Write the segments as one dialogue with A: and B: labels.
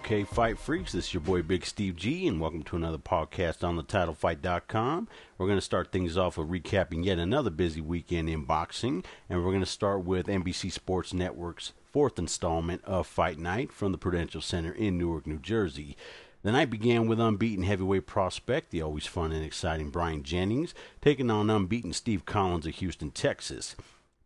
A: Okay, fight freaks, this is your boy Big Steve G, and welcome to another podcast on TheTitleFight.com. We're going to start things off with recapping yet another busy weekend in boxing, and we're going to start with NBC Sports Network's fourth installment of Fight Night from the Prudential Center in Newark, New Jersey. The night began with unbeaten heavyweight prospect, the always fun and exciting Bryant Jennings, taking on unbeaten Steve Collins of Houston, Texas.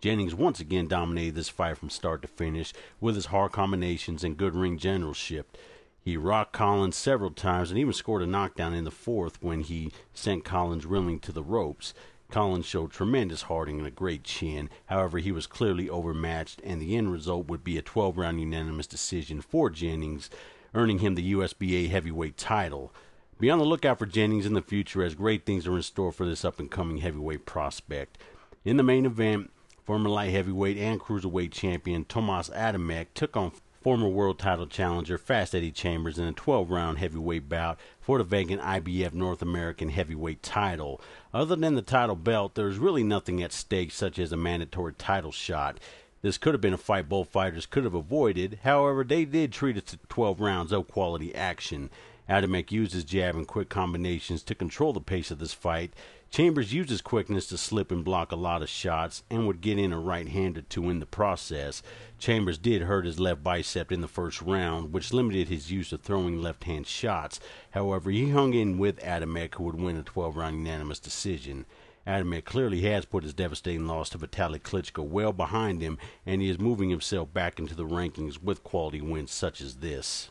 A: Jennings once again dominated this fight from start to finish with his hard combinations and good ring generalship. He rocked Collins several times and even scored a knockdown in the fourth when he sent Collins reeling to the ropes. Collins showed tremendous heart and a great chin. However, he was clearly overmatched, and the end result would be a 12-round unanimous decision for Jennings, earning him the USBA heavyweight title. Be on the lookout for Jennings in the future, as great things are in store for this up-and-coming heavyweight prospect. In the main event, former light heavyweight and cruiserweight champion Tomas Adamek took on former world title challenger Fast Eddie Chambers in a 12-round heavyweight bout for the vacant IBF North American heavyweight title. Other than the title belt, there is really nothing at stake, such as a mandatory title shot. This could have been a fight both fighters could have avoided. However, they did treat it to 12 rounds of quality action. Adamek used his jab and quick combinations to control the pace of this fight. Chambers used his quickness to slip and block a lot of shots and would get in a right hand or two in the process. Chambers did hurt his left bicep in the first round, which limited his use of throwing left-hand shots. However, he hung in with Adamek, who would win a 12-round unanimous decision. Adamek clearly has put his devastating loss to Vitaly Klitschko well behind him, and he is moving himself back into the rankings with quality wins such as this.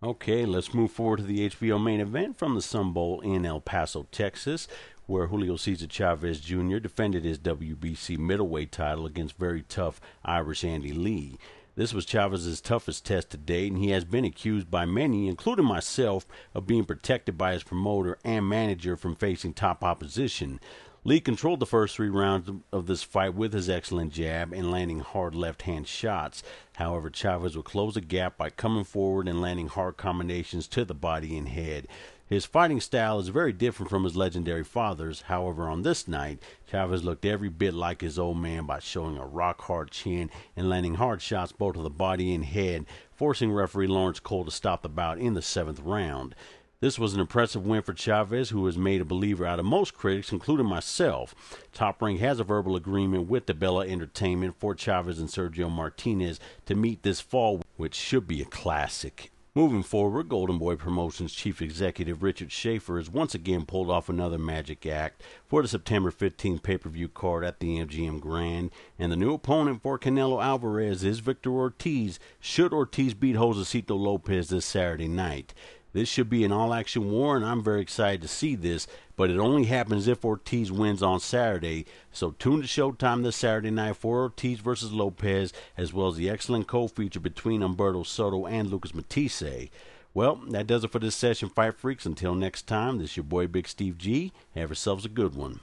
A: Okay, let's move forward to the HBO main event from the Sun Bowl in El Paso, Texas, where Julio Cesar Chavez Jr. defended his WBC middleweight title against very tough Irish Andy Lee. This was Chavez's toughest test to date, and he has been accused by many, including myself, of being protected by his promoter and manager from facing top opposition. Lee controlled the first 3 rounds of this fight with his excellent jab and landing hard left-hand shots. However, Chavez would close the gap by coming forward and landing hard combinations to the body and head. His fighting style is very different from his legendary father's. However, on this night, Chavez looked every bit like his old man by showing a rock-hard chin and landing hard shots both to the body and head, forcing referee Lawrence Cole to stop the bout in the 7th round. This was an impressive win for Chavez, who was made a believer out of most critics, including myself. Top Rank has a verbal agreement with the Bella Entertainment for Chavez and Sergio Martinez to meet this fall, which should be a classic. Moving forward, Golden Boy Promotions Chief Executive Richard Schaefer has once again pulled off another magic act for the September 15th pay-per-view card at the MGM Grand, and the new opponent for Canelo Alvarez is Victor Ortiz, should Ortiz beat Josecito Lopez this Saturday night. This should be an all-action war, and I'm very excited to see this, but it only happens if Ortiz wins on Saturday. So tune to Showtime this Saturday night for Ortiz versus Lopez, as well as the excellent co-feature between Humberto Soto and Lucas Matisse. Well, that does it for this session, Fight Freaks. Until next time, this is your boy Big Steve G. Have yourselves a good one.